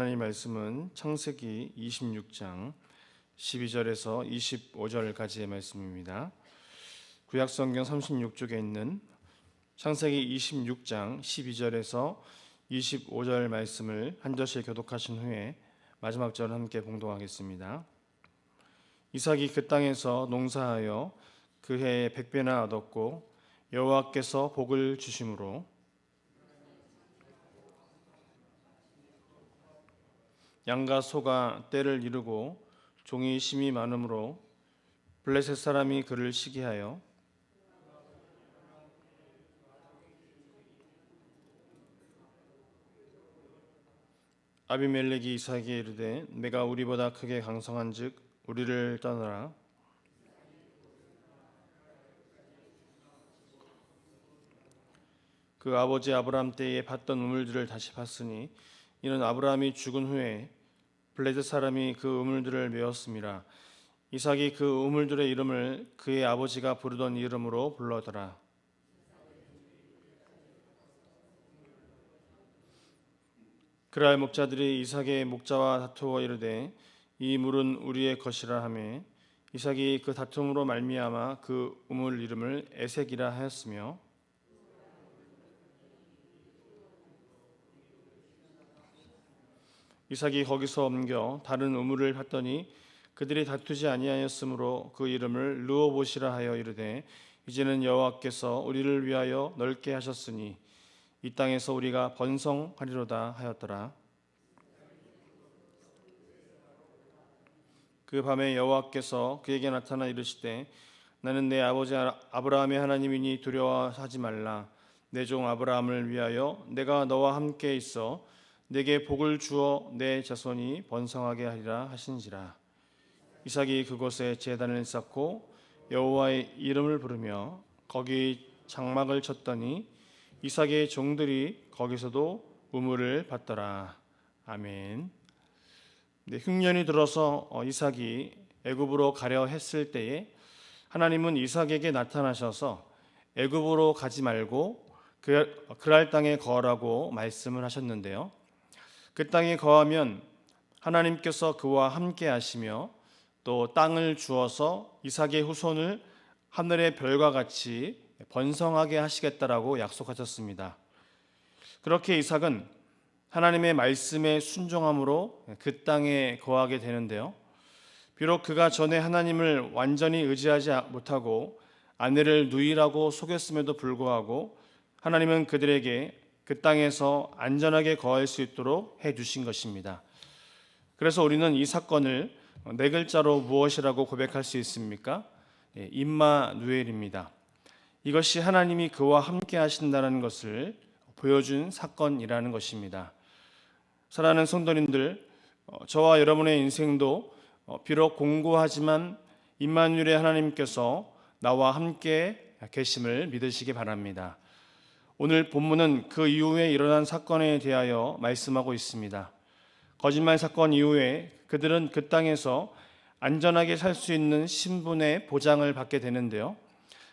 하나님 말씀은 창세기 26장 12절에서 25절까지의 말씀입니다. 구약성경 36쪽에 있는 창세기 26장 12절에서 25절 말씀을 한 절씩 교독하신 후에 마지막 절을 함께 봉독하겠습니다. 이삭이 그 땅에서 농사하여 그 해에 100배나 얻었고 여호와께서 복을 주심으로 양과 소가 떼를 이루고 종이 심이 많으므로 블레셋 사람이 그를 시기하여 아비멜렉이 이삭에게 이르되 내가 우리보다 크게 강성한즉 우리를 떠나라. 그 아버지 아브라함 때에 봤던 우물들을 다시 봤으니 이는 아브라함이 죽은 후에 블레셋 사람이 그 우물들을 메었음이라. 이삭이 그 우물들의 이름을 그의 아버지가 부르던 이름으로 불러더라. 그랄 목자들이 이삭의 목자와 다투어 이르되 이 물은 우리의 것이라 하매 이삭이 그 다툼으로 말미암아 그 우물 이름을 에색이라 하였으며 이삭이 거기서 옮겨 다른 우물을 봤더니 그들이 다투지 아니하였으므로 그 이름을 르호봇이라 하여 이르되 이제는 여호와께서 우리를 위하여 넓게 하셨으니 이 땅에서 우리가 번성하리로다 하였더라. 그 밤에 여호와께서 그에게 나타나 이르시되 나는 내 아버지 아브라함의 하나님이니 두려워하지 말라. 내 종 아브라함을 위하여 내가 너와 함께 있어 내게 복을 주어 내 자손이 번성하게 하리라 하신지라. 이삭이 그곳에 제단을 쌓고 여호와의 이름을 부르며 거기 장막을 쳤더니 이삭의 종들이 거기서도 우물을 받더라. 아멘. 흉년이 들어서 이삭이 애굽으로 가려 했을 때에 하나님은 이삭에게 나타나셔서 애굽으로 가지 말고 그랄 땅에 거하라고 말씀을 하셨는데요. 그 땅에 거하면 하나님께서 그와 함께 하시며 또 땅을 주어서 이삭의 후손을 하늘의 별과 같이 번성하게 하시겠다라고 약속하셨습니다. 그렇게 이삭은 하나님의 말씀에 순종함으로 그 땅에 거하게 되는데요. 비록 그가 전에 하나님을 완전히 의지하지 못하고 아내를 누이라고 속였음에도 불구하고 하나님은 그들에게 그 땅에서 안전하게 거할 수 있도록 해주신 것입니다. 그래서 우리는 이 사건을 네 글자로 무엇이라고 고백할 수 있습니까? 임마누엘입니다. 이것이 하나님이 그와 함께 하신다는 것을 보여준 사건이라는 것입니다. 사랑하는 성도님들, 저와 여러분의 인생도 비록 공고하지만 임마누엘의 하나님께서 나와 함께 계심을 믿으시기 바랍니다. 오늘 본문은 그 이후에 일어난 사건에 대하여 말씀하고 있습니다. 거짓말 사건 이후에 그들은 그 땅에서 안전하게 살 수 있는 신분의 보장을 받게 되는데요.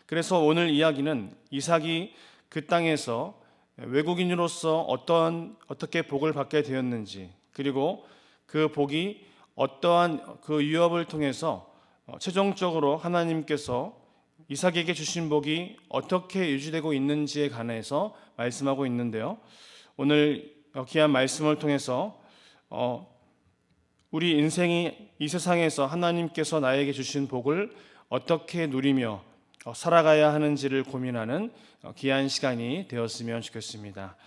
그래서 오늘 이야기는 이삭이 그 땅에서 외국인으로서 어떻게 복을 받게 되었는지, 그리고 그 복이 어떠한 그 유업을 통해서 최종적으로 하나님께서 이삭에게 주신 복이 어떻게 유지되고 있는지에 관해서 말씀하고 있는데요. 오늘 귀한 말씀을 통해서 우리 인생이 이 세상에서 하나님께서 나에게 주신 복을 어떻게 누리며 살아가야 하는지를 고민하는 귀한 시간이 되었으면 좋겠습니다.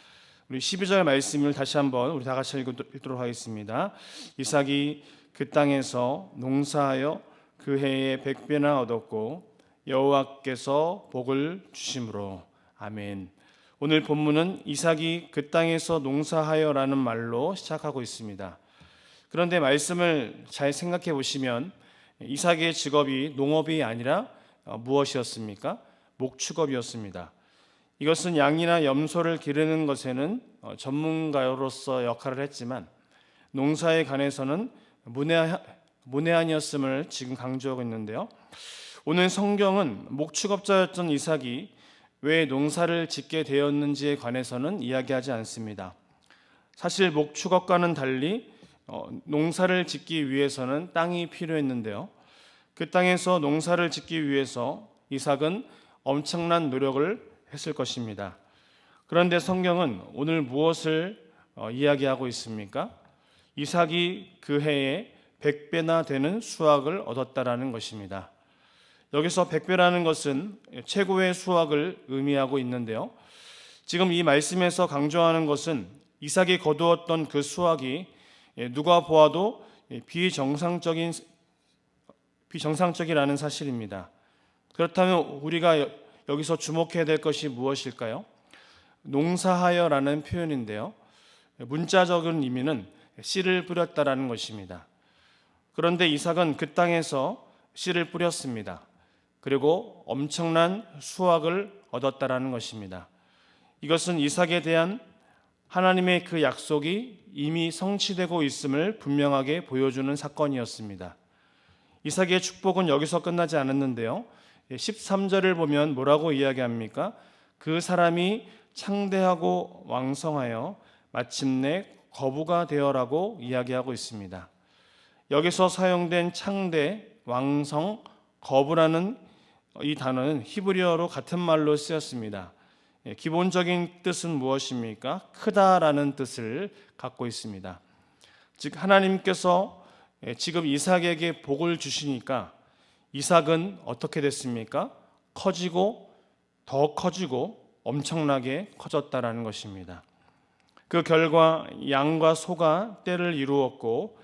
우리 12절 말씀을 다시 한번 우리 다 같이 읽도록 하겠습니다. 이삭이 그 땅에서 농사하여 그 해에 100배나 얻었고 여호와께서 복을 주심으로. 아멘. 오늘 본문은 이삭이 그 땅에서 농사하여라는 말로 시작하고 있습니다. 그런데 말씀을 잘 생각해 보시면 이삭의 직업이 농업이 아니라 무엇이었습니까? 목축업이었습니다. 이것은 양이나 염소를 기르는 것에는 전문가로서 역할을 했지만 농사에 관해서는 문외한이었음을 지금 강조하고 있는데요. 오늘 성경은 목축업자였던 이삭이 왜 농사를 짓게 되었는지에 관해서는 이야기하지 않습니다. 사실 목축업과는 달리 농사를 짓기 위해서는 땅이 필요했는데요. 그 땅에서 농사를 짓기 위해서 이삭은 엄청난 노력을 했을 것입니다. 그런데 성경은 오늘 무엇을 이야기하고 있습니까? 이삭이 그 해에 100배나 되는 수확을 얻었다라는 것입니다. 여기서 100배라는 것은 최고의 수확을 의미하고 있는데요. 지금 이 말씀에서 강조하는 것은 이삭이 거두었던 그 수확이 누가 보아도 비정상적이라는 사실입니다. 그렇다면 우리가 여기서 주목해야 될 것이 무엇일까요? 농사하여라는 표현인데요. 문자적인 의미는 씨를 뿌렸다라는 것입니다. 그런데 이삭은 그 땅에서 씨를 뿌렸습니다. 그리고 엄청난 수확을 얻었다라는 것입니다. 이것은 이삭에 대한 하나님의 그 약속이 이미 성취되고 있음을 분명하게 보여주는 사건이었습니다. 이삭의 축복은 여기서 끝나지 않았는데요. 13절을 보면 뭐라고 이야기합니까? 그 사람이 창대하고 왕성하여 마침내 거부가 되어라고 이야기하고 있습니다. 여기서 사용된 창대, 왕성, 거부라는 이 단어는 히브리어로 같은 말로 쓰였습니다. 기본적인 뜻은 무엇입니까? 크다라는 뜻을 갖고 있습니다. 즉 하나님께서 지금 이삭에게 복을 주시니까 이삭은 어떻게 됐습니까? 더 커지고 엄청나게 커졌다라는 것입니다. 그 결과 양과 소가 때를 이루었고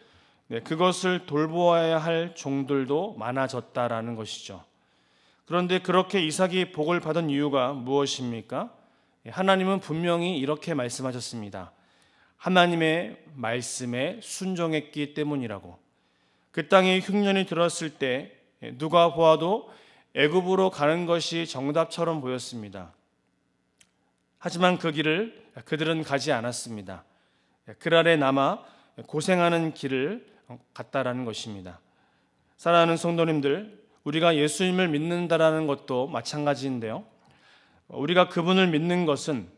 그것을 돌보아야 할 종들도 많아졌다라는 것이죠. 그런데 그렇게 이삭이 복을 받은 이유가 무엇입니까? 하나님은 분명히 이렇게 말씀하셨습니다. 하나님의 말씀에 순종했기 때문이라고. 그 땅에 흉년이 들었을 때 누가 보아도 애굽으로 가는 것이 정답처럼 보였습니다. 하지만 그 길을 그들은 가지 않았습니다. 그 아래 남아 고생하는 길을 갔다라는 것입니다. 사랑하는 성도님들, 우리가 예수님을 믿는다라는 것도 마찬가지인데요. 우리가 그분을 믿는 것은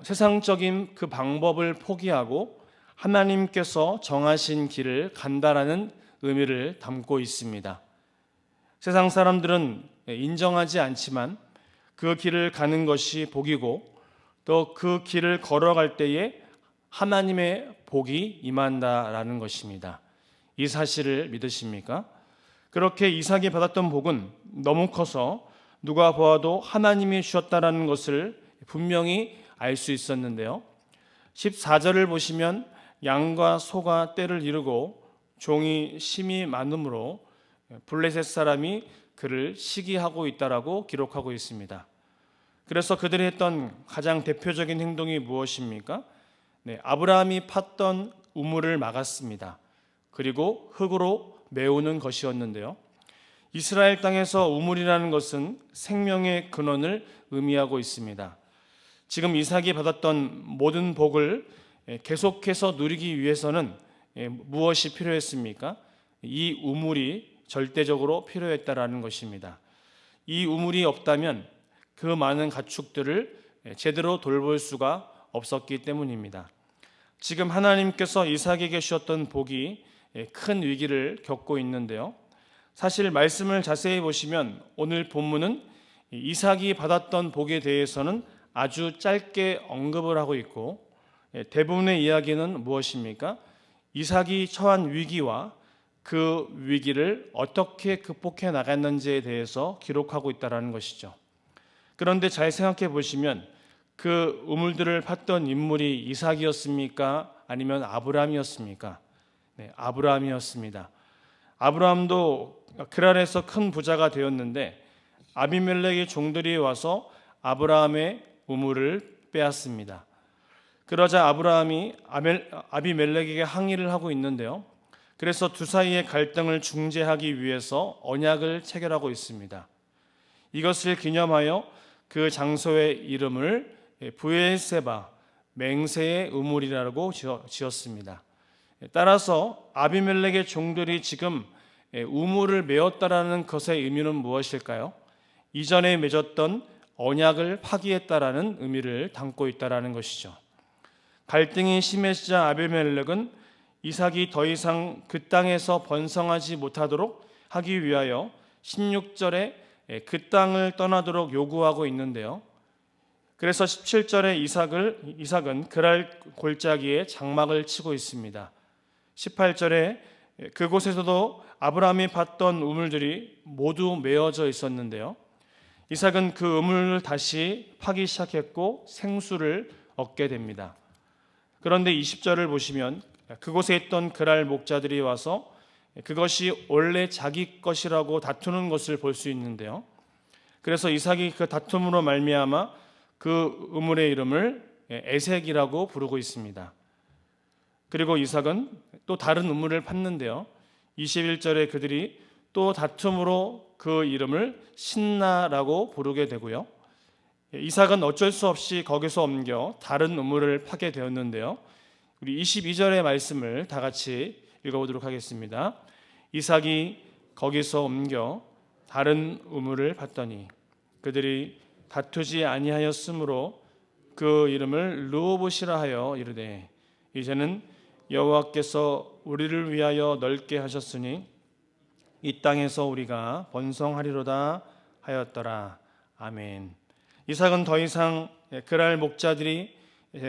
세상적인 그 방법을 포기하고 하나님께서 정하신 길을 간다라는 의미를 담고 있습니다. 세상 사람들은 인정하지 않지만 그 길을 가는 것이 복이고 또 그 길을 걸어갈 때에 하나님의 복이 임한다라는 것입니다. 이 사실을 믿으십니까? 그렇게 이삭이 받았던 복은 너무 커서 누가 보아도 하나님이 주셨다라는 것을 분명히 알 수 있었는데요. 14절을 보시면 양과 소가 때를 이루고 종이 심이 많음으로 블레셋 사람이 그를 시기하고 있다라고 기록하고 있습니다. 그래서 그들이 했던 가장 대표적인 행동이 무엇입니까? 아브라함이 팠던 우물을 막았습니다. 그리고 흙으로 메우는 것이었는데요. 이스라엘 땅에서 우물이라는 것은 생명의 근원을 의미하고 있습니다. 지금 이삭이 받았던 모든 복을 계속해서 누리기 위해서는 무엇이 필요했습니까? 이 우물이 절대적으로 필요했다라는 것입니다. 이 우물이 없다면 그 많은 가축들을 제대로 돌볼 수가 없었기 때문입니다. 지금 하나님께서 이삭에게 주셨던 복이 큰 위기를 겪고 있는데요. 사실 말씀을 자세히 보시면 오늘 본문은 이삭이 받았던 복에 대해서는 아주 짧게 언급을 하고 있고 대부분의 이야기는 무엇입니까? 이삭이 처한 위기와 그 위기를 어떻게 극복해 나갔는지에 대해서 기록하고 있다는 것이죠. 그런데 잘 생각해 보시면 그 우물들을 팠던 인물이 이삭이었습니까? 아니면 아브라함이었습니까? 아브라함이었습니다. 아브라함도 그랄에서 큰 부자가 되었는데 아비멜렉의 종들이 와서 아브라함의 우물을 빼앗습니다. 그러자 아브라함이 아비멜렉에게 항의를 하고 있는데요. 그래서 두 사이의 갈등을 중재하기 위해서 언약을 체결하고 있습니다. 이것을 기념하여 그 장소의 이름을 브엘세바, 맹세의 우물이라고 지었습니다. 따라서 아비멜렉의 종들이 지금 우물을 메었다라는 것의 의미는 무엇일까요? 이전에 맺었던 언약을 파기했다라는 의미를 담고 있다라는 것이죠. 갈등이 심해지자 아비멜렉은 이삭이 더 이상 그 땅에서 번성하지 못하도록 하기 위하여 16절에 그 땅을 떠나도록 요구하고 있는데요. 그래서 17절에 이삭은 그랄 골짜기에 장막을 치고 있습니다. 18절에 그곳에서도 아브라함이 봤던 우물들이 모두 메어져 있었는데요. 이삭은 그 우물을 다시 파기 시작했고 생수를 얻게 됩니다. 그런데 20절을 보시면 그곳에 있던 그랄 목자들이 와서 그것이 원래 자기 것이라고 다투는 것을 볼 수 있는데요. 그래서 이삭이 그 다툼으로 말미암아 그 우물의 이름을 에색이라고 부르고 있습니다. 그리고 이삭은 또 다른 우물을 팠는데요. 21절에 그들이 또 다툼으로 그 이름을 신나라고 부르게 되고요. 이삭은 어쩔 수 없이 거기서 옮겨 다른 우물을 파게 되었는데요. 우리 22절의 말씀을 다 같이 읽어보도록 하겠습니다. 이삭이 거기서 옮겨 다른 우물을 팠더니 그들이 다투지 아니하였으므로 그 이름을 르호봇이라 하여 이르되 이제는 여호와께서 우리를 위하여 넓게 하셨으니 이 땅에서 우리가 번성하리로다 하였더라. 아멘. 이삭은 더 이상 그랄 목자들이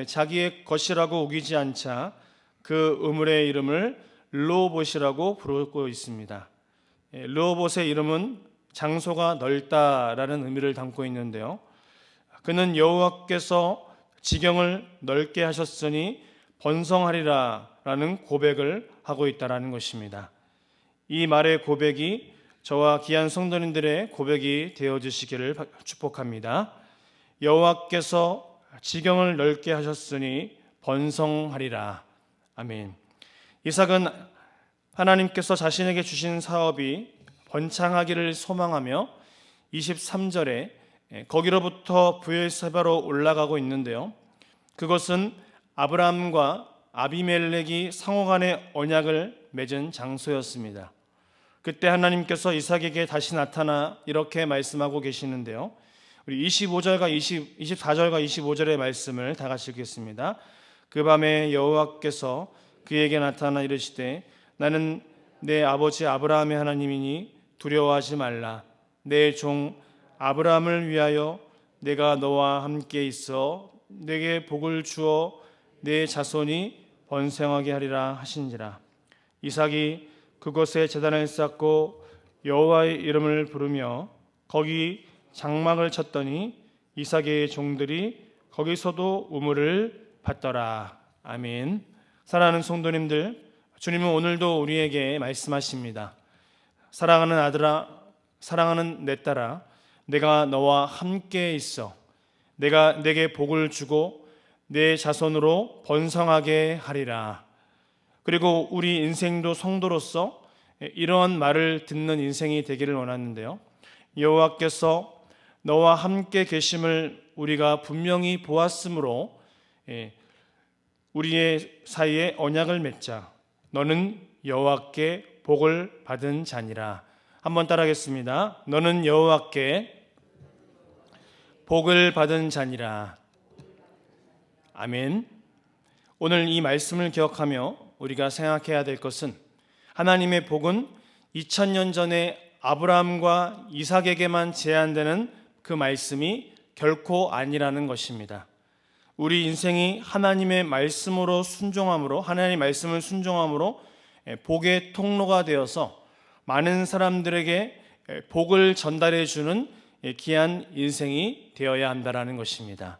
자기의 것이라고 우기지 않자 그 우물의 이름을 르호봇이라고 부르고 있습니다. 르호봇의 이름은 장소가 넓다라는 의미를 담고 있는데요. 그는 여호와께서 지경을 넓게 하셨으니 번성하리라라는 고백을 하고 있다라는 것입니다. 이 말의 고백이 저와 귀한 성도님들의 고백이 되어주시기를 축복합니다. 여호와께서 지경을 넓게 하셨으니 번성하리라. 아멘. 이삭은 하나님께서 자신에게 주신 사업이 번창하기를 소망하며 23절에 거기로부터 브엘세바로 올라가고 있는데요. 그것은 아브라함과 아비멜렉이 상호간의 언약을 맺은 장소였습니다. 그때 하나님께서 이삭에게 다시 나타나 이렇게 말씀하고 계시는데요. 우리 24절과 25절의 말씀을 다 같이 읽겠습니다. 그 밤에 여호와께서 그에게 나타나 이르시되 나는 내 아버지 아브라함의 하나님이니 두려워하지 말라. 내 종 아브라함을 위하여 내가 너와 함께 있어 내게 복을 주어 내 자손이 번성하게 하리라 하신지라. 이삭이 그곳에 제단을 쌓고 여호와의 이름을 부르며 거기 장막을 쳤더니 이삭의 종들이 거기서도 우물을 팠더라. 아멘. 사랑하는 성도님들, 주님은 오늘도 우리에게 말씀하십니다. 사랑하는 아들아, 사랑하는 내 딸아, 내가 너와 함께 있어 내가 내게 복을 주고 내 자손으로 번성하게 하리라. 그리고 우리 인생도 성도로서 이러한 말을 듣는 인생이 되기를 원하는데요. 여호와께서 너와 함께 계심을 우리가 분명히 보았으므로 우리의 사이에 언약을 맺자. 너는 여호와께 복을 받은 자니라. 한번 따라하겠습니다. 너는 여호와께 복을 받은 자니라. 아멘. 오늘 이 말씀을 기억하며 우리가 생각해야 될 것은 하나님의 복은 2000년 전에 아브라함과 이삭에게만 제한되는 그 말씀이 결코 아니라는 것입니다. 우리 인생이 하나님의 말씀으로 순종함으로, 하나님의 말씀을 순종함으로 복의 통로가 되어서 많은 사람들에게 복을 전달해 주는 귀한 인생이 되어야 한다는 것입니다.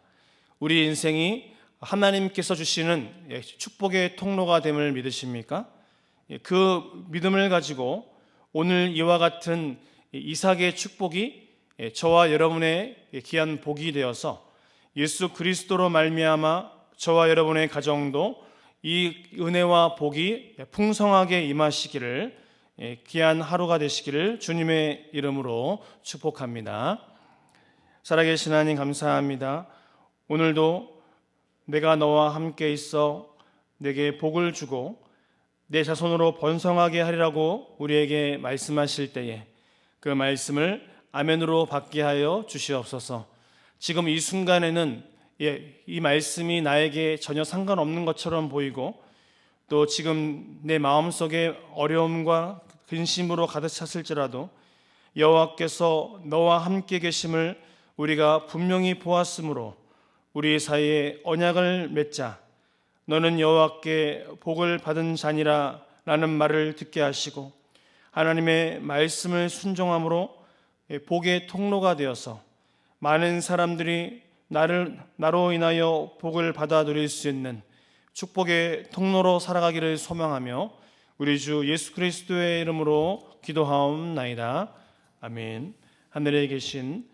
우리 인생이 하나님께서 주시는 축복의 통로가 됨을 믿으십니까? 그 믿음을 가지고 오늘 이와 같은 이삭의 축복이 저와 여러분의 귀한 복이 되어서 예수 그리스도로 말미암아 저와 여러분의 가정도 이 은혜와 복이 풍성하게 임하시기를, 귀한 하루가 되시기를 주님의 이름으로 축복합니다. 살아계신 하나님 감사합니다. 오늘도 내가 너와 함께 있어 내게 복을 주고 내 자손으로 번성하게 하리라고 우리에게 말씀하실 때에 그 말씀을 아멘으로 받게 하여 주시옵소서. 지금 이 순간에는 이 말씀이 나에게 전혀 상관없는 것처럼 보이고 또 지금 내 마음속에 어려움과 근심으로 가득 찼을지라도 여호와께서 너와 함께 계심을 우리가 분명히 보았으므로 우리 사이에 언약을 맺자. 너는 여호와께 복을 받은 자니라 라는 말을 듣게 하시고 하나님의 말씀을 순종함으로 복의 통로가 되어서 많은 사람들이 나로 인하여 복을 받아 누릴 수 있는 축복의 통로로 살아가기를 소망하며 우리 주 예수 그리스도의 이름으로 기도하옵나이다. 아멘. 하늘에 계신